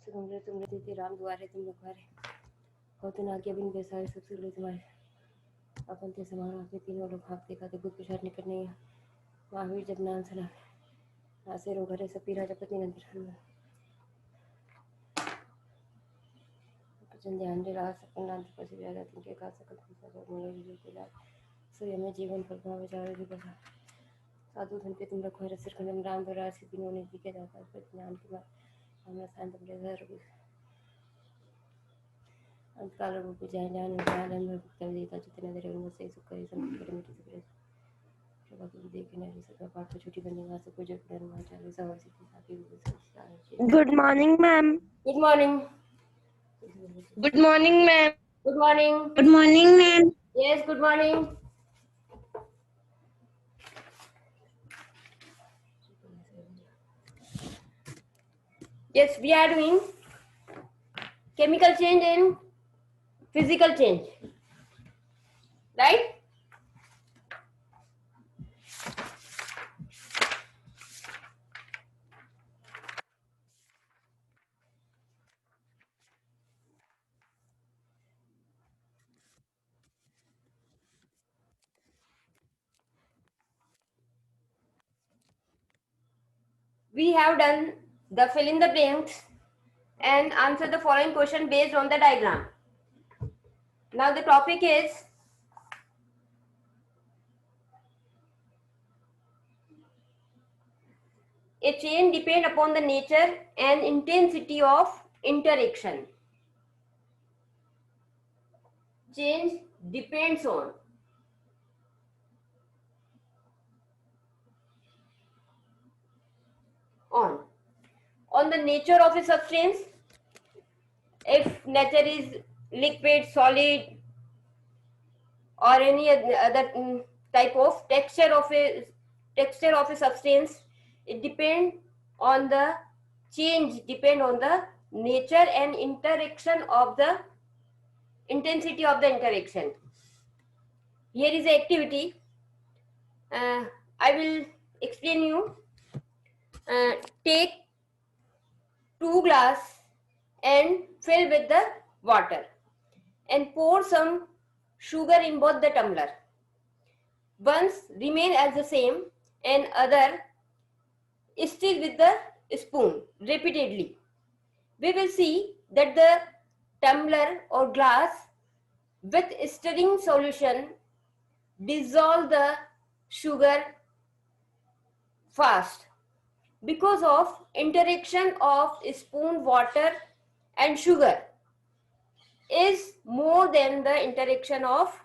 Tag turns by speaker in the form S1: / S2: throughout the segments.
S1: तुम रहती राम दुआरे तुम रखवारे कौतु ना के बिन बेसारे सबसे बड़े तुम्हारे अपन ते समान आपके तीनों लोग भागते खाते गुप्त प्रचार निकट नहीं है महावीर जब नाम सना आसे रो घरे सपीरा जपति नंतर हनुमान प्रचंड ध्यान राह सकल नाम पसी व्याजा तिनके का सकल खुशा जो मेरे विजय के लाल सो यमे जीवन कल्पना विचार भी बसा साधु धन पे तुम रखो है सिर खंडन राम द्वारा सिद्धियों ने दिखे जाता है ज्ञान के बाद हमें शांत बड़े घर अंतकाल रूप जय ज्ञान ज्ञान में भक्ति देता जितने देर उनको से सुख करे संत करे मिट्टी से कृपा की देख नहीं सका पाठ को छुट्टी बनने का सब जो डर मान चले सब सिद्धि साथी रूप
S2: Good morning, ma'am.
S1: Good morning
S2: Good morning, ma'am.
S1: Good morning
S2: Good morning, ma'am.
S1: Yes good morning yes we are doing chemical change and physical change, right? We have done the fill in the blanks and answer the following question based on the diagram. Now the topic is a chain depend upon the nature and intensity of interaction. Change depends on the nature of a substance. If nature is liquid, solid, or any other type of texture of a substance, it depend on the change, depend on the nature and interaction of the intensity of the interaction. Here is the activity. I will explain you. Take 2 glass and fill with the water and pour some sugar in both the tumbler. Ones remain as the same and other stir with the spoon repeatedly. We will see that the tumbler or glass with stirring solution dissolve the sugar fast because of interaction of spoon, water and sugar is more than the interaction of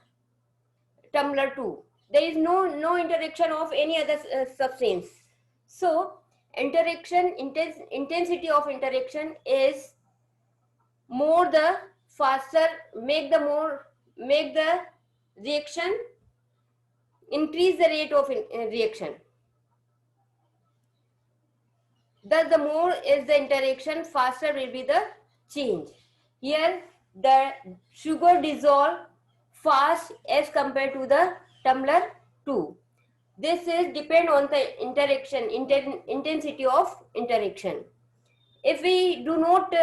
S1: tumbler 2. There is no interaction of any other substance. So interaction intensity of interaction is more the faster, make the reaction, increase the rate of reaction. Thus the more is the interaction, faster will be the change. Here the sugar dissolve fast as compared to the tumbler 2. This is depend on the interaction, intensity of interaction. If we do not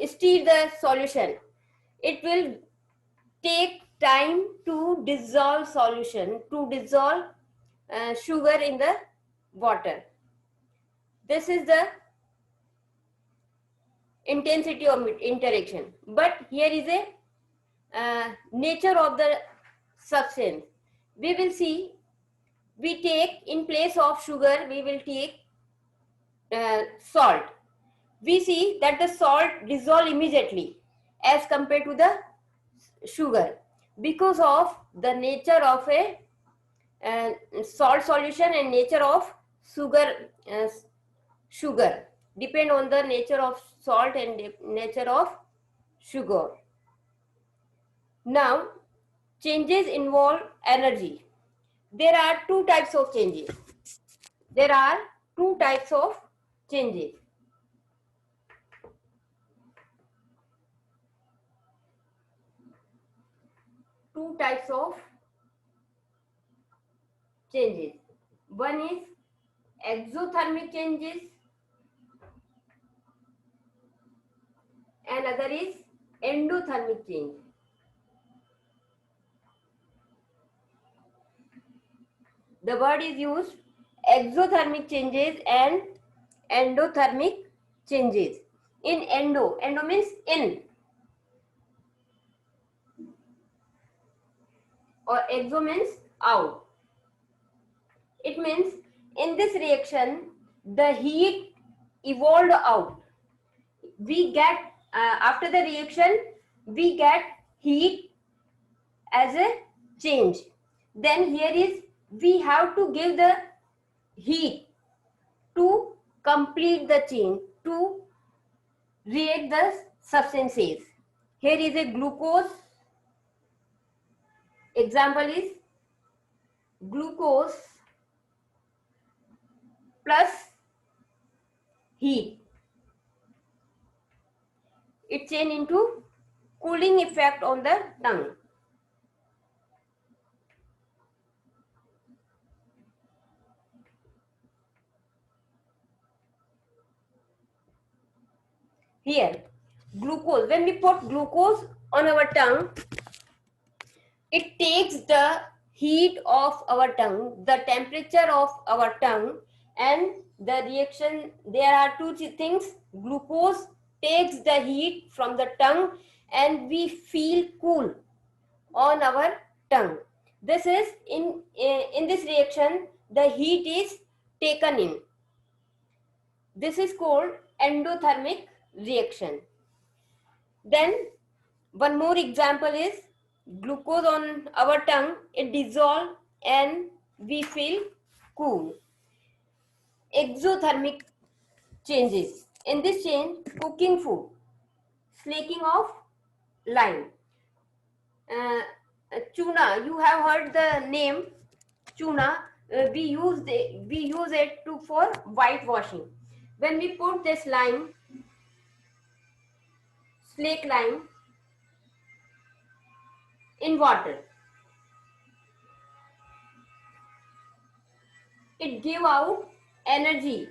S1: stir the solution, it will take time to dissolve solution, to dissolve sugar in the water. This is the intensity of interaction. But here is a nature of the substance. We will see, we take in place of sugar, we will take salt. We see that the salt dissolve immediately as compared to the sugar because of the nature of a salt solution and nature of sugar depend on the nature of salt and nature of sugar. Now changes involve energy. There are two types of changes. There are two types of changes. Two types of changes. One is exothermic changes another is endothermic change. The word is used exothermic changes and endothermic changes. In endo means in, or exo means out. It means in this reaction the heat evolved out. We get after the reaction we get heat as a change. Then here is we have to give the heat to complete the change, to react the substances. Here is a glucose. Example is glucose plus heat. It change into cooling effect on the tongue. Here, glucose, when we put glucose on our tongue, it takes the heat of our tongue, the temperature of our tongue, and the reaction. There are two things. Glucose takes the heat from the tongue and we feel cool on our tongue. This is in this reaction the heat is taken in. This is called endothermic reaction. Then one more example is glucose on our tongue, it dissolves and we feel cool. Exothermic changes. In this change, cooking food, slaking of lime. Tuna, you have heard the name tuna. We use it for whitewashing. When we put this lime, slake lime, in water, it give out energy.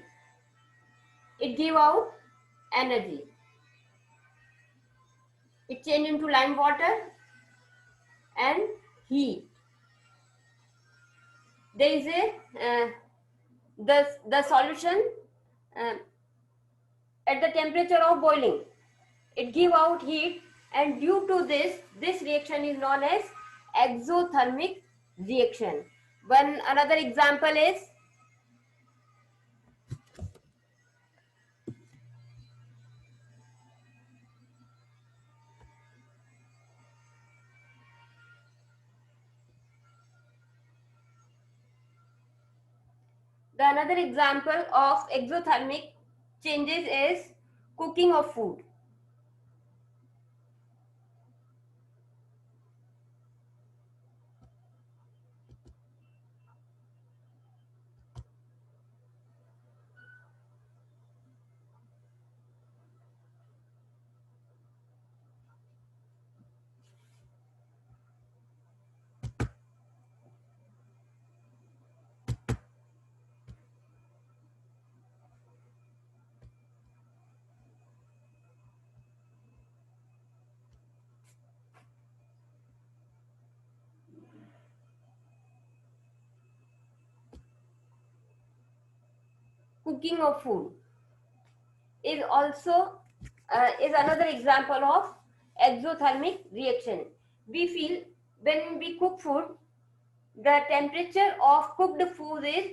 S1: It give out energy. It change into lime water and heat. There is a the solution at the temperature of boiling. It give out heat, and due to this reaction is known as exothermic reaction. One another example is another example of exothermic changes is cooking of food. Cooking of food is also is another example of exothermic reaction. We feel when we cook food, the temperature of cooked food is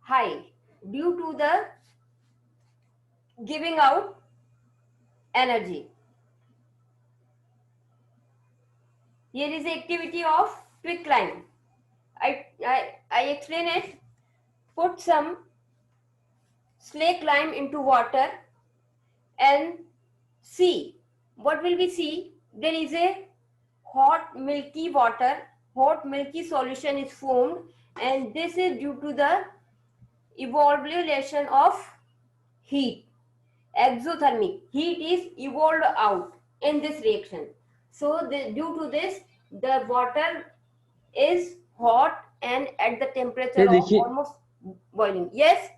S1: high due to the giving out energy. Here is the activity of quicklime. I explain it. Put some slake lime into water and see. What will we see? There is a hot milky water, hot milky solution is formed, and this is due to the evaporation of heat. Exothermic heat is evolved out in this reaction. So due to this, the water is hot and at the temperature of almost boiling. Yes.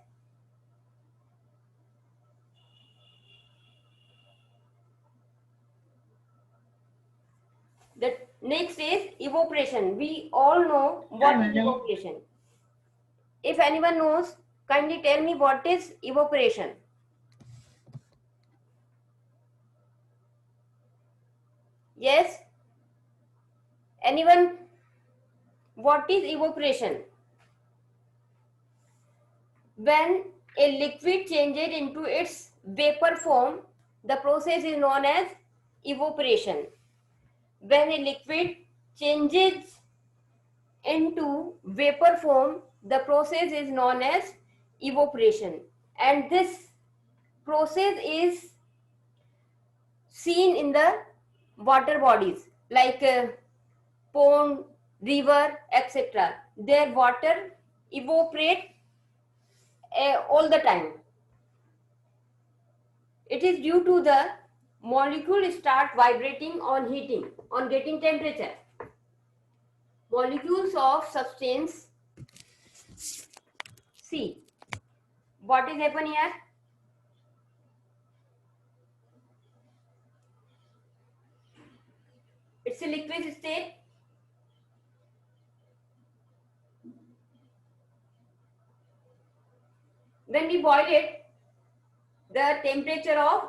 S1: The next is evaporation. We all know what is evaporation. If anyone knows, kindly tell me what is evaporation. Yes? Anyone? What is evaporation? When a liquid changes into its vapor form, the process is known as evaporation. When a liquid changes into vapor form, the process is known as evaporation. And this process is seen in the water bodies like pond, river, etc. Their water evaporate all the time. It is due to the molecule start vibrating on heating, on getting temperature. Molecules of substance, see what is happen here. It's a liquid state. When we boil it, the temperature of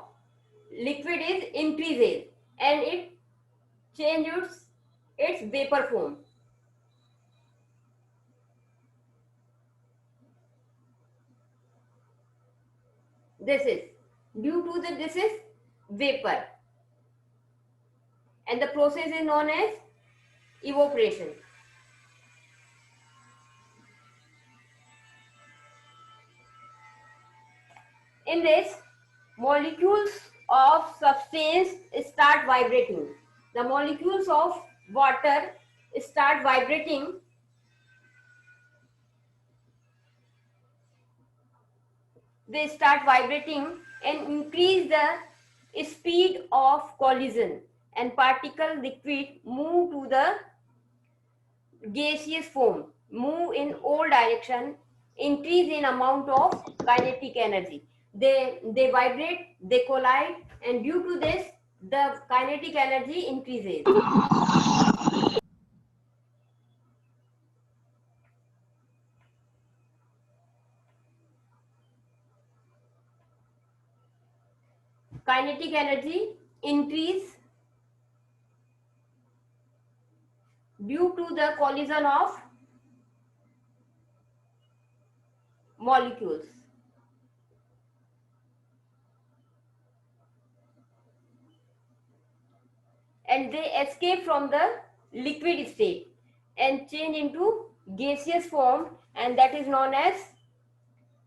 S1: liquid is increases and it changes its vapor form. This is due to this is vapor, and the process is known as evaporation. In this, molecules of substance start vibrating. The molecules of water start vibrating. They start vibrating and increase the speed of collision, and particle liquid move to the gaseous form, move in all direction, increase in amount of kinetic energy. They vibrate, they collide, and due to this, the kinetic energy increases. Kinetic energy increase due to the collision of molecules. And they escape from the liquid state and change into gaseous form, and that is known as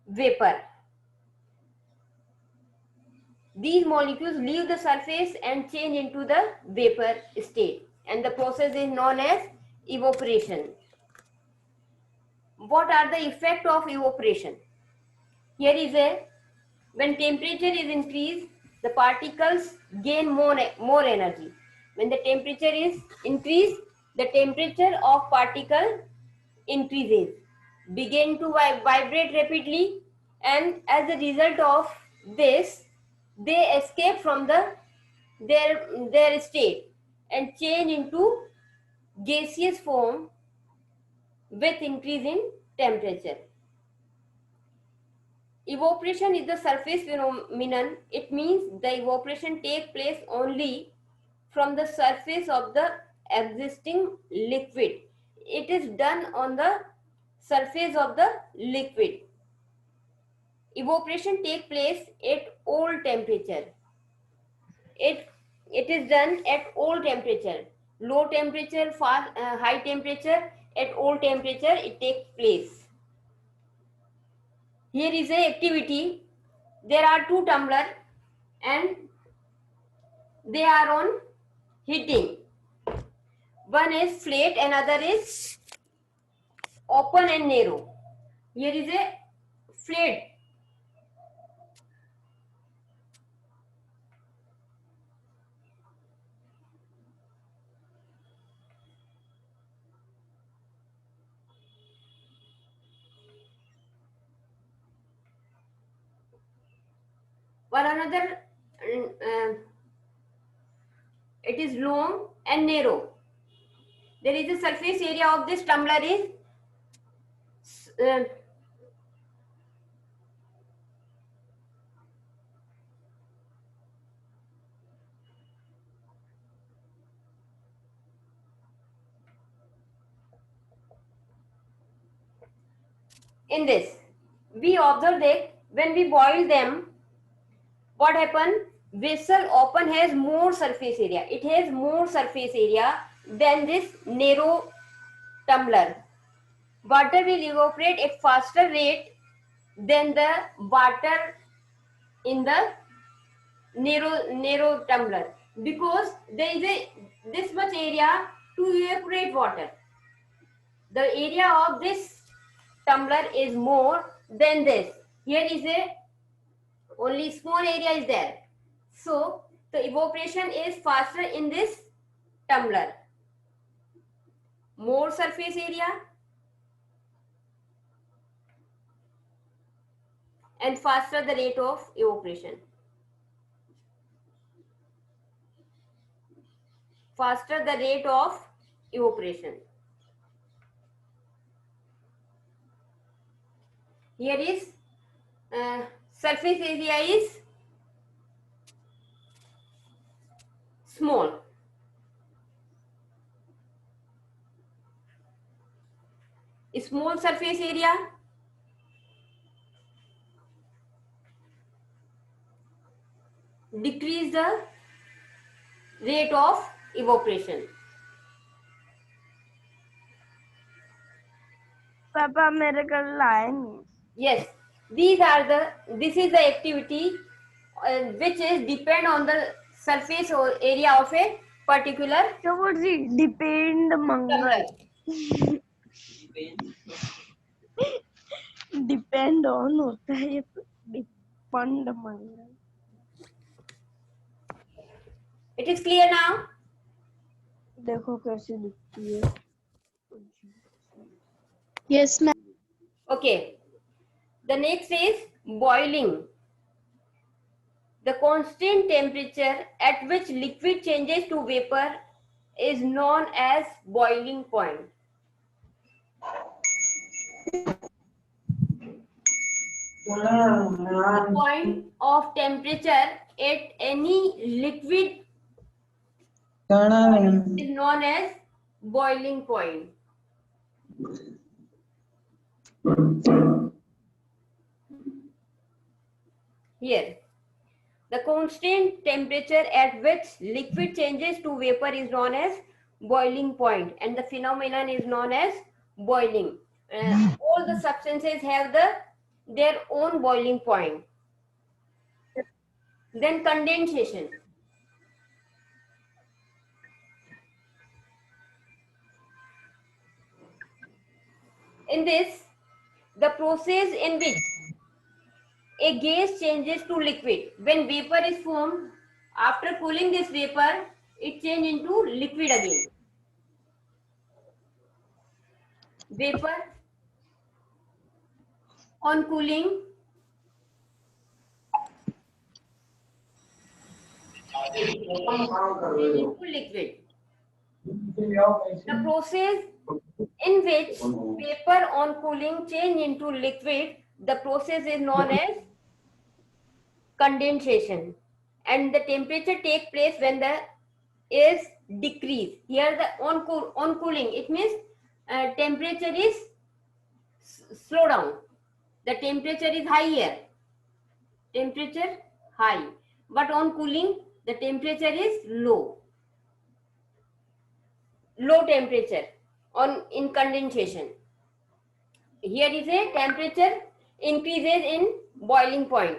S1: vapor. These molecules leave the surface and change into the vapor state, and the process is known as evaporation. What are the effects of evaporation? Here is a, when temperature is increased, the particles gain more energy. When the temperature is increased, the temperature of particle increases, begin to vibrate rapidly, and as a result of this, they escape from their state and change into gaseous form with increase in temperature. Evaporation is the surface phenomenon. It means the evaporation takes place only from the surface of the existing liquid. It is done on the surface of the liquid. Evaporation takes place at all temperature. It is done at all temperature. Low temperature, high temperature, at all temperature it takes place. Here is a activity. There are two tumblers and they are on heating. One is flat, another is open and narrow. Here is a flat. While another, it is long and narrow. there is a surface area of this tumbler is uh, in this. We observe that when we boil them, what happen? Vessel often has more surface area. It has more surface area than this narrow tumbler. Water will evaporate at faster rate than the water in the narrow tumbler, because there is a this much area to evaporate water. The area of this tumbler is more than this. Here is a only small area is there, so the evaporation is faster in this tumbler. More surface area and faster the rate of evaporation. Faster the rate of evaporation. Here is surface area is small. Small surface area decrease the rate of evaporation.
S2: पापा मेरे कल लाए नहीं.
S1: Yes, this is the activity which is depend on the surface or area of a particular
S2: तो वो जी depend Mangal.
S1: tumbler.
S2: Depend on होता है ये तो depend Mangal.
S1: It is clear now?
S2: देखो कैसे दिखती है.
S3: Yes, ma'am.
S1: Okay. The next is boiling. The constant temperature at which liquid changes to vapor is known as boiling point. The point of temperature at any liquid is known as boiling point. Here, the constant temperature at which liquid changes to vapor is known as boiling point, and the phenomenon is known as boiling. All the substances have their own boiling point. Then condensation. In this, the process in which a gas changes to liquid. When vapor is formed, after cooling this vapor, it changes into liquid again. Vapor on cooling change into liquid. The process in which vapor on cooling change into liquid, the process is known as condensation, and the temperature take place when the is decrease. Here the on cooling, it means temperature is slow down. The temperature is higher, temperature high, but on cooling the temperature is low temperature on in condensation. Here is a temperature increases in boiling point.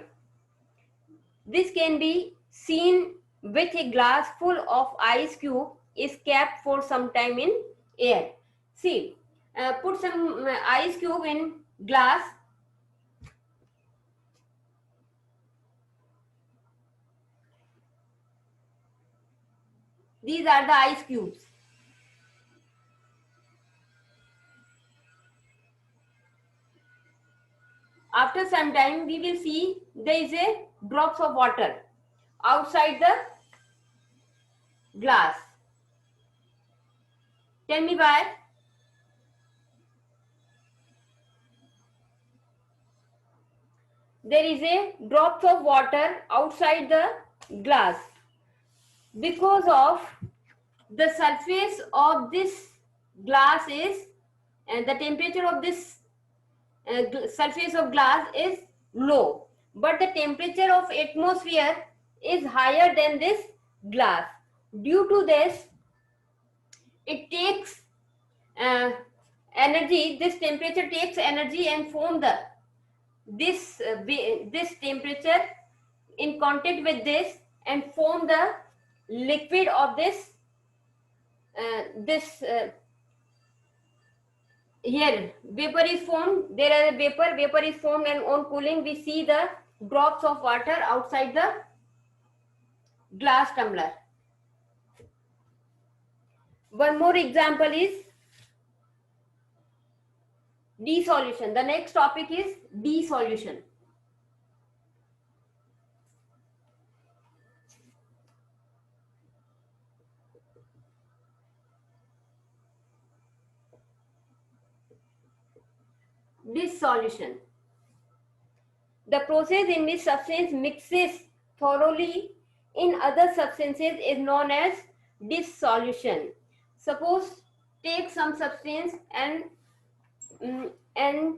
S1: This can be seen with a glass full of ice cube is kept for some time in air. See, put some ice cube in glass. These are the ice cubes. After some time, we will see there is a drops of water outside the glass. Tell me why. There is a drops of water outside the glass because of the surface of this glass is, and the temperature of this surface of glass is low, but the temperature of atmosphere is higher than this glass. Due to this, it takes uh, energy. This temperature takes energy and form the this temperature in contact with this and form the liquid of this here vapor is formed. There is a vapor is formed, and on cooling we see the drops of water outside the glass tumbler. One more example is dissolution. The next topic is dissolution. Dissolution, the process in which substance mixes thoroughly in other substances, is known as dissolution. Suppose take some substance and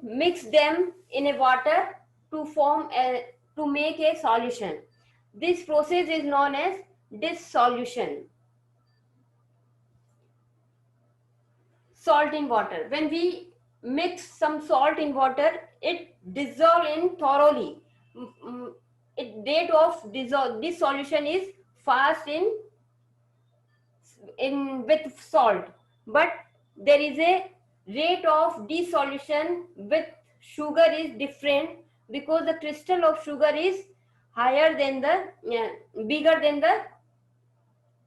S1: mix them in a water to form a to make a solution. This process is known as dissolution. Salt in water. When we mix some salt in water, it dissolves in thoroughly. Rate of dissolution is fast in with salt, but there is a rate of dissolution with sugar is different, because the crystal of sugar is higher than the bigger than the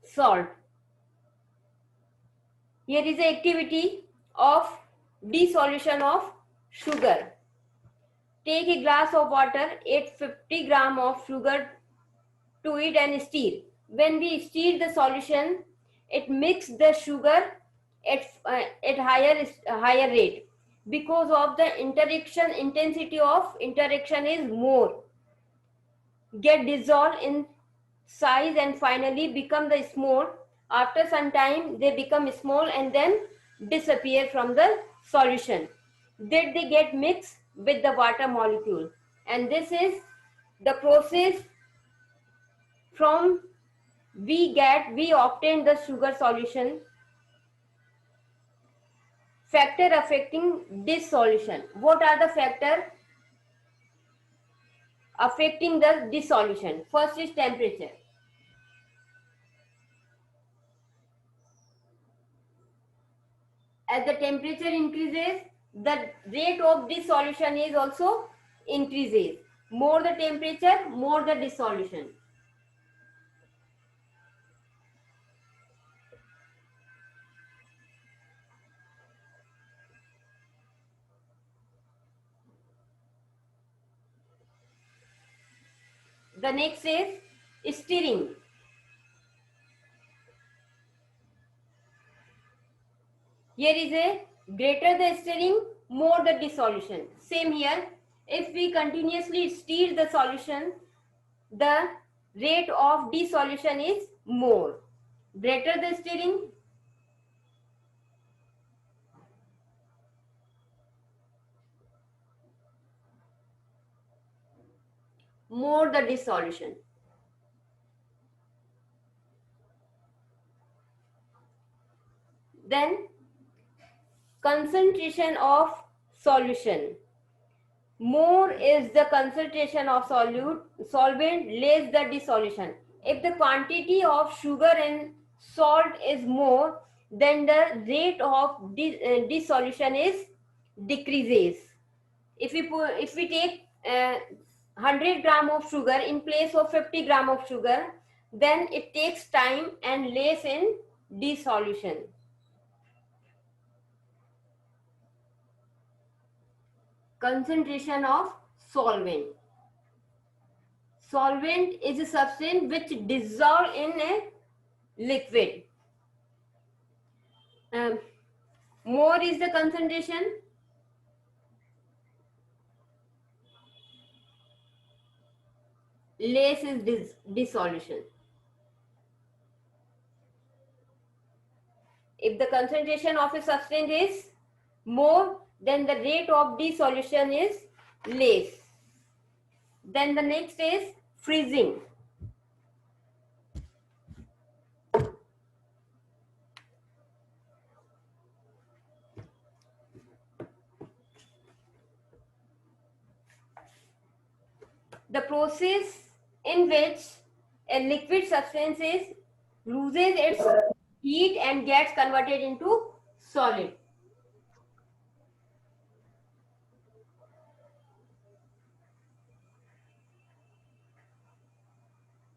S1: salt. Here is the activity of dissolution of sugar. Take a glass of water, add 50 grams of sugar to it and stir. When we stir the solution, it mixes the sugar at higher rate, because of the interaction intensity of interaction is more, get dissolved in size and finally become the small. After some time they become small and then disappear from the solution. Then they get mixed with the water molecule, and this is the process from we obtain the sugar solution. Factor affecting dissolution. What are the factors affecting the dissolution? First is temperature. As the temperature increases, the rate of dissolution is also increases. More the temperature, more the dissolution. The next is stirring. Here is a greater the stirring, more the dissolution. Same here. If we continuously stir the solution, the rate of dissolution is more. Greater the stirring, more the dissolution. Then concentration of solution. More is the concentration of solvent, less the dissolution. If the quantity of sugar and salt is more, then the rate of dissolution is decreases. If we take 100 gram of sugar in place of 50 gram of sugar, then it takes time and less in dissolution. Concentration of solvent. Solvent is a substance which dissolves in a liquid. Um, more is the concentration, less is dissolution. If the concentration of a substance is more, then the rate of dissolution is less. Then the next is freezing. The process in which a liquid substance loses its heat and gets converted into solid.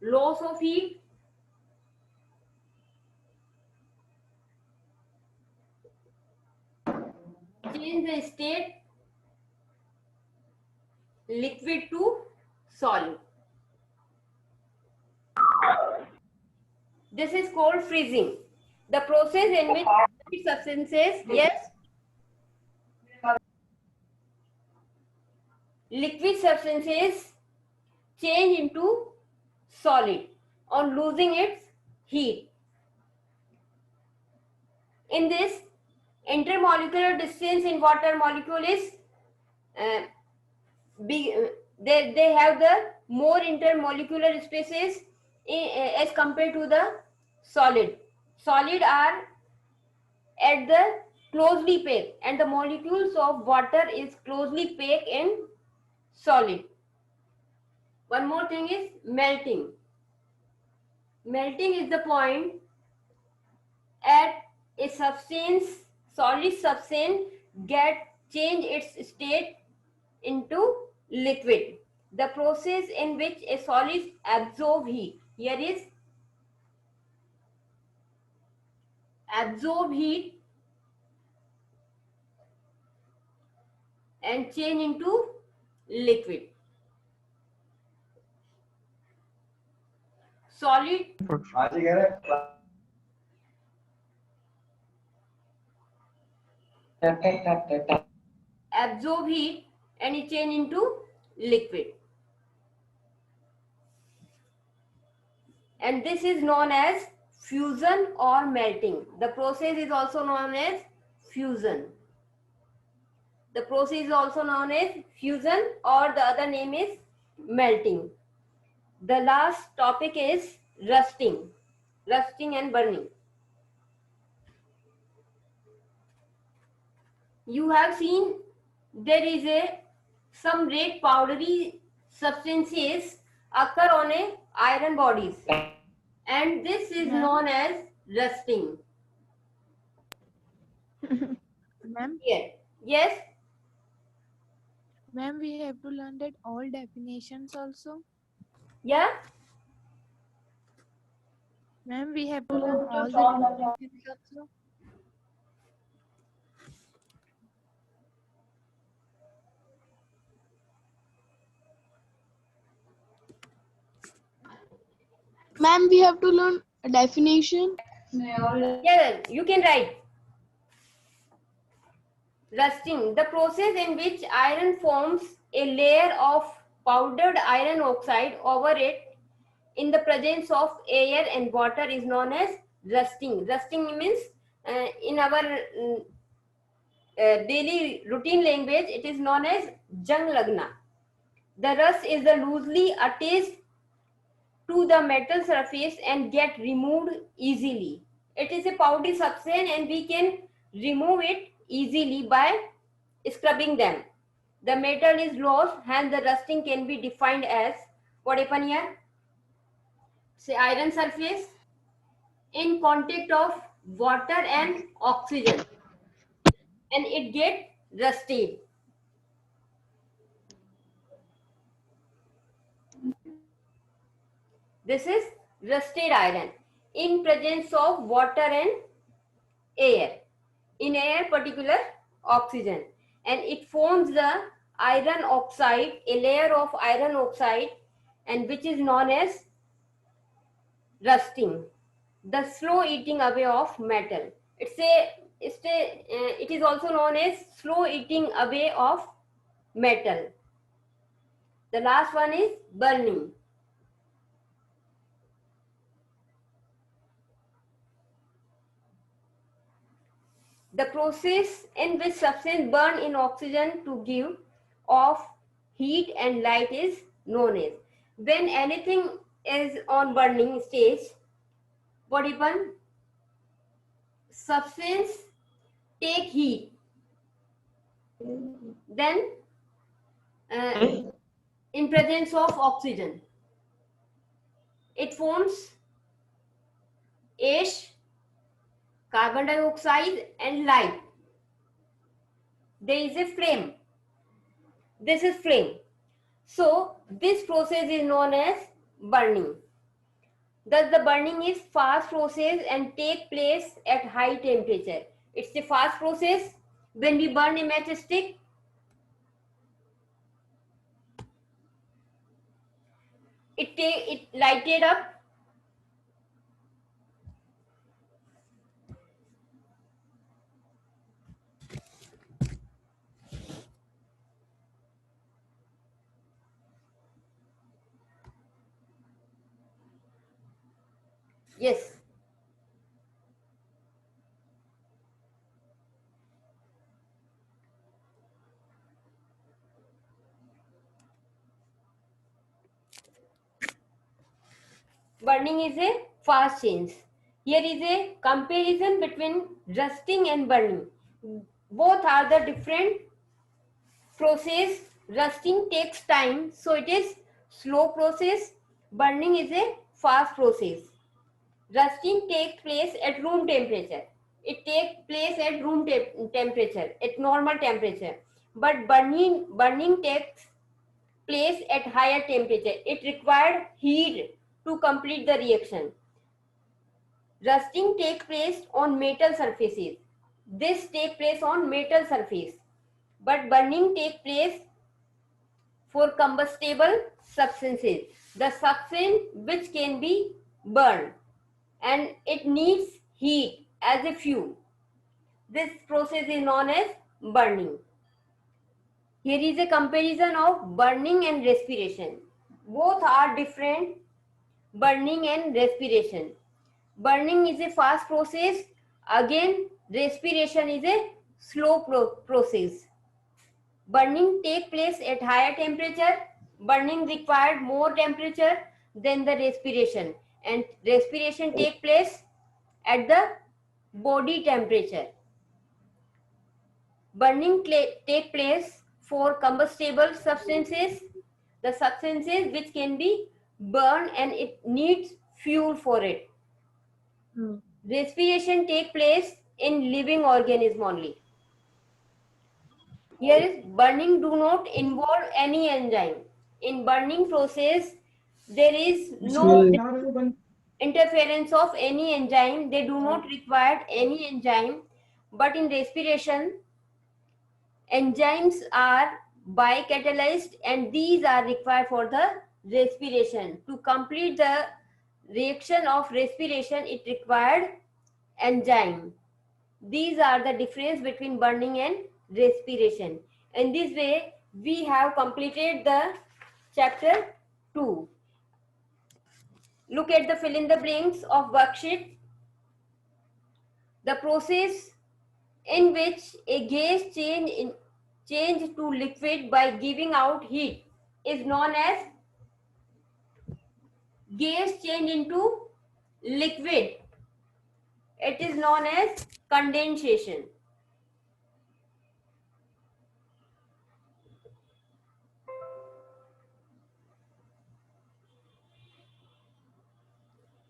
S1: Loss of heat, change the state liquid to solid. This is called freezing. The process in which liquid substances, yes, liquid substances change into solid on losing its heat. In this, intermolecular distance in water molecule is uh, big. They have the more intermolecular spaces as compared to the solid. Solid are at the closely packed, and the molecules of water is closely packed in solid. One more thing is melting. Melting is the point at a substance, solid substance, get change its state into liquid. The process in which a solid absorb heat. Here is absorb heat and change into liquid. Solid absorb heat and it change into liquid. And this is known as fusion or melting. The process is also known as fusion. The process is also known as fusion, or the other name is melting. The last topic is rusting. Rusting and burning. You have seen there is some red powdery substances occur on a iron bodies, and this is known as rusting.
S3: Ma'am,
S1: Here, yes,
S3: ma'am, we have to learn that all definitions also.
S1: yeah.
S3: Ma'am, we have to learn all the definitions also.
S2: Ma'am, we have to learn a definition.
S1: Yeah, you can write. Rusting, the process in which iron forms a layer of powdered iron oxide over it in the presence of air and water is known as rusting. Rusting means in our daily routine language, it is known as jung lagna. The rust is the loosely attached to the metal surface and get removed easily. It is a powdery substance and we can remove it easily by scrubbing them. The metal is lost, hence the rusting can be defined as, what happen here? Say iron surface in contact of water and oxygen and it get rusted. This is rusted iron in presence of water and air. In air, particular oxygen, and it forms the iron oxide, a layer of iron oxide, and which is known as rusting, the slow eating away of metal. It is also known as slow eating away of metal. The last one is burning. The process in which substance burn in oxygen to give off heat and light is known as. When anything is on burning stage, what happens? Substance take heat, then in presence of oxygen, it forms ash, carbon dioxide and light. There is a flame. This is flame. So this process is known as burning. Thus the burning is fast process and take place at high temperature. It's a fast process. When we burn a matchstick, it lighted up. Yes. Burning is a fast change. Here is a comparison between rusting and burning. Both are the different process. Rusting takes time, so it is slow process. Burning is a fast process. Rusting takes place at room temperature. It takes place at room temperature, at normal temperature. But burning takes place at higher temperature. It required heat to complete the reaction. Rusting takes place on metal surfaces. This takes place on metal surface. But burning takes place for combustible substances. The substance which can be burned and it needs heat as a fuel. This process is known as burning. Here is a comparison of burning and respiration. Both are different, burning and respiration. Burning is a fast process. Again, respiration is a slow process. Burning takes place at higher temperature. Burning required more temperature than the respiration. And respiration takes place at the body temperature. Burning takes place for combustible substances, the substances which can be burned and it needs fuel for it. Respiration takes place in living organism only. Here is burning do not involve any enzyme. In burning process, there is no interference of any enzyme. They do not require any enzyme. But in respiration, enzymes are bicatalyzed and these are required for the respiration. To complete the reaction of respiration, it required enzyme. These are the difference between burning and respiration. In this way, we have completed the chapter 2. Look at the fill in the blanks of worksheet. The process in which a gas change to liquid by giving out heat is known as gas change into liquid. It is known as condensation.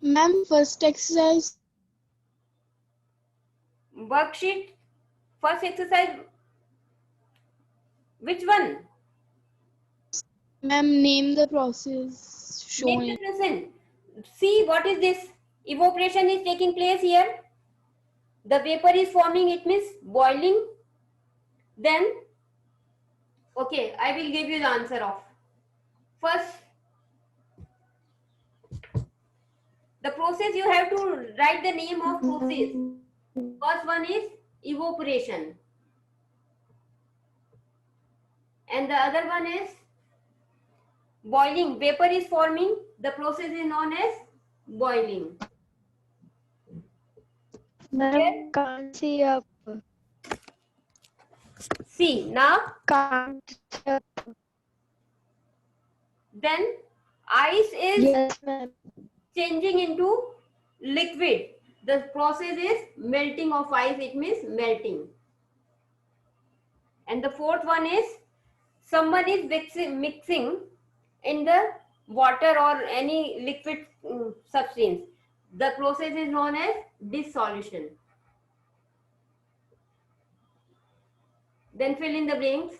S4: Ma'am, first exercise.
S1: Worksheet, first exercise. Which one?
S4: Ma'am, name the process
S1: Name
S4: showing.
S1: the present. See what is this? Evaporation is taking place here. The vapor is forming, it means boiling. Then, okay, I will give you the answer of. First, the process you have to write the name of process. First one is evaporation. And the other one is boiling. Vapor is forming. The process is known as boiling.
S5: Ma'am, can't see up.
S1: See, now
S5: Can't see up.
S1: then ice is
S5: Yes, ma'am.
S1: changing into liquid. The process is melting of ice. It means melting. And the fourth one is someone is mixing in the water or any liquid substance. The process is known as dissolution. Then fill in the blanks.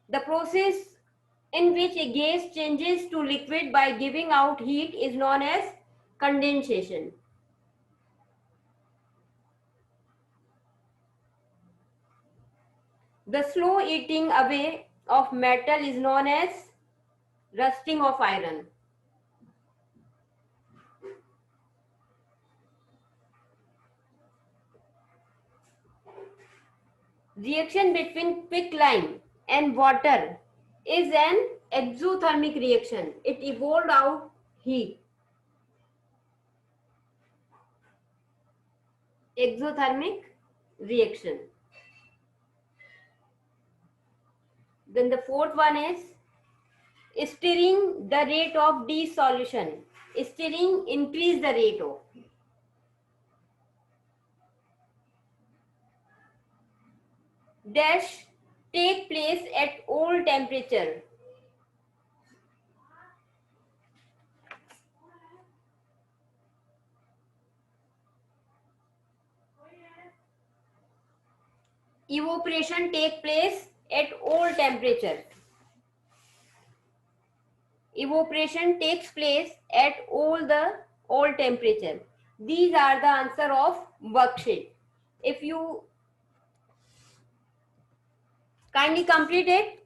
S1: The process in which a gas changes to liquid by giving out heat is known as condensation. The slow eating away of metal is known as rusting of iron. Reaction between quicklime and water is an exothermic reaction. It evolved out heat. Exothermic reaction. Then the fourth one is stirring the rate of dissolution. Stirring increase the rate of. Dash take place at all temperature. Evaporation take place at all temperature. Evaporation takes place at all temperature. These are the answer of worksheet. If you kindly complete it.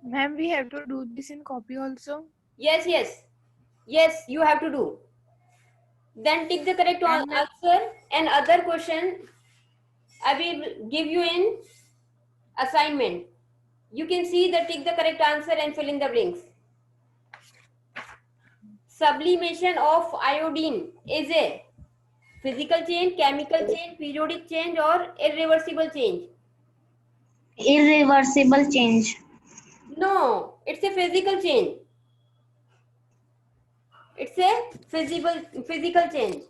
S3: Ma'am, we have to do this in copy also.
S1: Yes, you have to do. Then tick the correct
S3: And
S1: answer and other question I will give you in assignment. You can see the tick the correct answer and fill in the blanks. Sublimation of iodine is a physical change, chemical change, periodic change or irreversible change?
S2: Irreversible change.
S1: No, it's a physical change. It's a physical change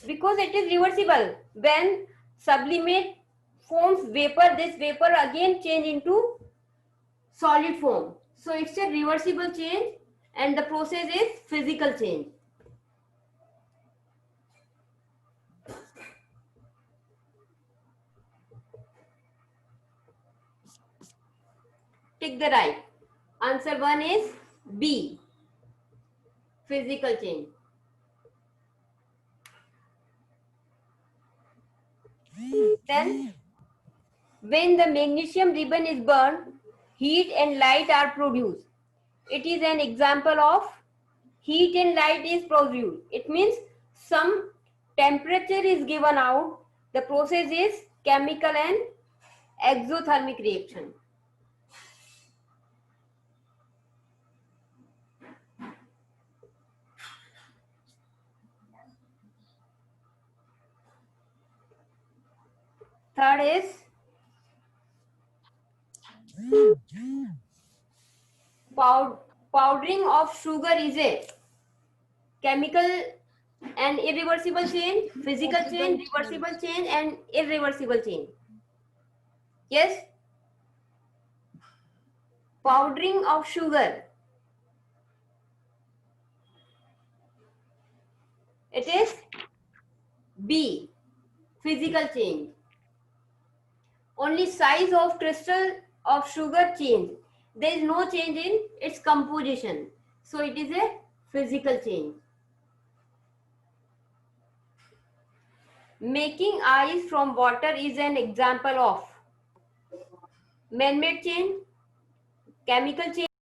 S1: because it is reversible. When sublimate forms vapor, this vapor again change into solid form. So it's a reversible change and the process is physical change. Tick the right. Answer 1 is B. Physical change. Then when the magnesium ribbon is burned, heat and light are produced. It is an example of heat and light is produced. It means some temperature is given out. The process is chemical and exothermic reaction. Third is powdering of sugar is a chemical and irreversible change, physical change, reversible change and irreversible change. Yes? Powdering of sugar. It is B. Physical change. Only size of crystal of sugar change. There is no change in its composition. So it is a physical change. Making ice from water is an example of man-made change, chemical change,